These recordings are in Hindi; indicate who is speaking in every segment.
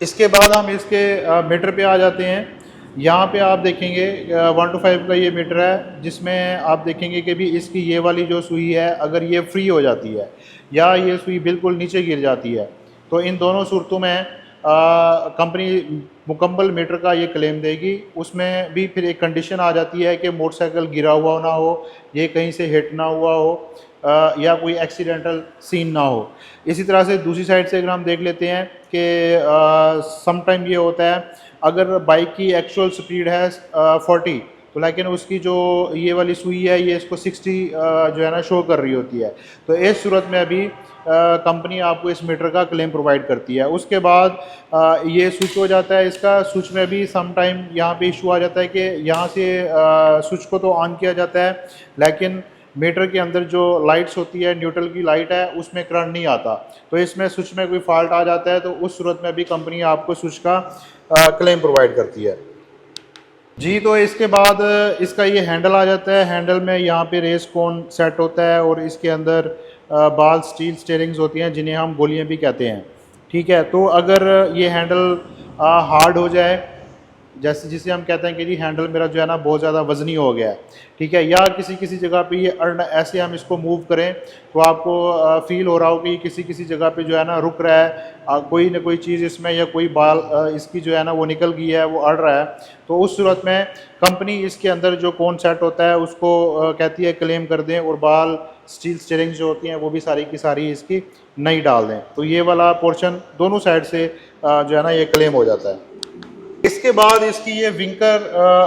Speaker 1: इसके बाद हम इसके मीटर पे आ जाते हैं। यहाँ पे आप देखेंगे 1 to 5 का ये मीटर है, जिसमें आप देखेंगे कि भी इसकी ये वाली जो सुई है अगर ये फ्री हो जाती है या ये सुई बिल्कुल नीचे गिर जाती है तो इन दोनों सूरतों में कंपनी मुकम्मल मीटर का ये क्लेम देगी। उसमें भी फिर एक कंडीशन आ जाती है कि मोटरसाइकिल गिरा हुआ ना हो, ये कहीं से हिट ना हुआ हो या कोई एक्सीडेंटल सीन ना हो। इसी तरह से दूसरी साइड से अगर हम देख लेते हैं कि सम टाइम ये होता है अगर बाइक की एक्चुअल स्पीड है 40, तो लेकिन उसकी जो ये वाली सुई है ये इसको 60 जो है ना शो कर रही होती है। तो इस सूरत में अभी कंपनी आपको इस मीटर का क्लेम प्रोवाइड करती है। उसके बाद ये स्विच हो जाता है, इसका स्विच में भी सम टाइम यहाँ पे इशू आ जाता है कि यहाँ से स्विच को तो ऑन किया जाता है लेकिन मीटर के अंदर जो लाइट्स होती है, न्यूट्रल की लाइट है, उसमें करंट नहीं आता। तो इसमें स्विच में कोई फॉल्ट आ जाता है तो उस सूरत में भी कंपनी आपको स्विच का क्लेम प्रोवाइड करती है। जी, तो इसके बाद इसका ये हैंडल आ जाता है। हैंडल में यहाँ पे रेस कोन सेट होता है और इसके अंदर बाल स्टील स्टेयरिंग्स होती हैं जिन्हें हम गोलियाँ भी कहते हैं। ठीक है, तो अगर ये हैंडल हार्ड हो जाए, जैसे जिसे हम कहते हैं कि जी हैंडल मेरा जो है ना बहुत ज़्यादा वजनी हो गया है, ठीक है, या किसी किसी जगह पे ये अर्न ऐसे हम इसको मूव करें तो आपको फील हो रहा हो कि किसी किसी जगह पे जो है ना रुक रहा है, कोई ना कोई चीज़ इसमें या कोई बाल इसकी जो है ना वो निकल गई है, वो अड़ रहा है। तो उस सूरत में कंपनी इसके अंदर जो कौन सेट होता है उसको कहती है क्लेम कर दें और बाल स्टील स्टेयरिंग जो होती हैं वो भी सारी की सारी इसकी नई डाल दें। तो ये वाला पोर्शन दोनों साइड से जो है ना ये क्लेम हो जाता है। इसके बाद इसकी ये विंकर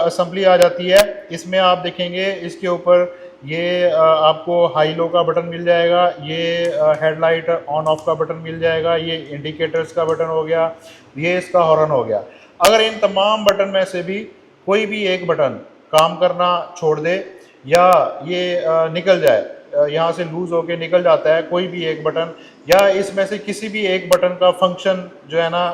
Speaker 1: असेंबली आ जाती है। इसमें आप देखेंगे इसके ऊपर ये आपको हाई लो का बटन मिल जाएगा, ये हेडलाइट ऑन ऑफ का बटन मिल जाएगा, ये इंडिकेटर्स का बटन हो गया, ये इसका हॉर्न हो गया। अगर इन तमाम बटन में से भी कोई भी एक बटन काम करना छोड़ दे या ये निकल जाए, यहाँ से लूज होके निकल जाता है कोई भी एक बटन, या इसमें से किसी भी एक बटन का फंक्शन जो है ना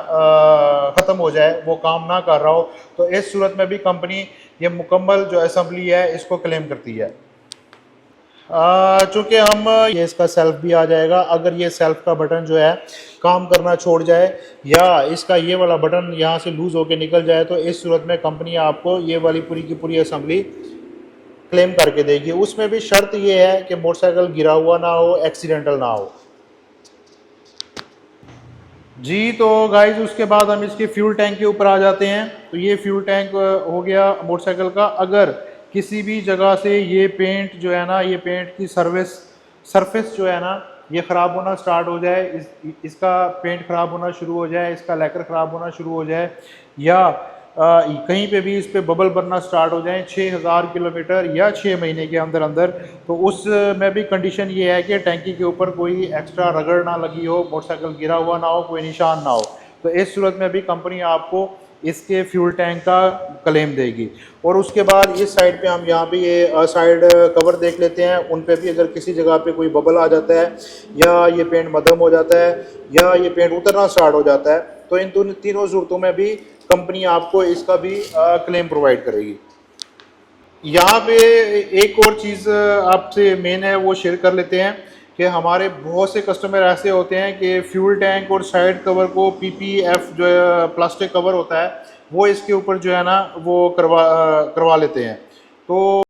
Speaker 1: ख़त्म हो जाए, वो काम ना कर रहा हो, तो इस सूरत में भी कंपनी ये मुकम्मल जो असेंबली है इसको क्लेम करती है। चूँकि हम ये इसका सेल्फ भी आ जाएगा। अगर ये सेल्फ का बटन जो है काम करना छोड़ जाए या इसका ये वाला बटन यहाँ से लूज़ होके निकल जाए तो इस सूरत में कंपनी आपको ये वाली पूरी की पूरी असेंबली क्लेम करके देगी। उसमें भी शर्त ये है कि मोटरसाइकिल गिरा हुआ ना हो, एक्सीडेंटल ना हो। जी, तो गाइज उसके बाद हम इसके फ्यूल टैंक के ऊपर आ जाते हैं। तो ये फ्यूल टैंक हो गया मोटरसाइकिल का। अगर किसी भी जगह से ये पेंट जो है ना, ये पेंट की सरफेस जो है ना ये ख़राब होना स्टार्ट हो जाए, इसका पेंट ख़राब होना शुरू हो जाए, इसका लैकर ख़राब होना शुरू हो जाए, या कहीं पे भी इस पे बबल बनना स्टार्ट हो जाए 6000 किलोमीटर या 6 महीने के अंदर अंदर, तो उसमें भी कंडीशन ये है कि टैंकी के ऊपर कोई एक्स्ट्रा रगड़ ना लगी हो, मोटरसाइकिल गिरा हुआ ना हो, कोई निशान ना हो। तो इस सूरत में भी कंपनी आपको इसके फ्यूल टैंक का क्लेम देगी। और उसके बाद इस साइड पे हम यहाँ पे ये साइड कवर देख लेते हैं। उन पे भी अगर किसी जगह पे कोई बबल आ जाता है या ये पेंट मध्यम हो जाता है या ये पेंट उतरना स्टार्ट हो जाता है तो इन तीनों सूरतों में भी कंपनी आपको इसका भी क्लेम प्रोवाइड करेगी। यहाँ पे एक और चीज़ आपसे मेन है वो शेयर कर लेते हैं कि हमारे बहुत से कस्टमर ऐसे होते हैं कि फ्यूल टैंक और साइड कवर को पीपीएफ जो प्लास्टिक कवर होता है वो इसके ऊपर जो है ना वो करवा लेते हैं। तो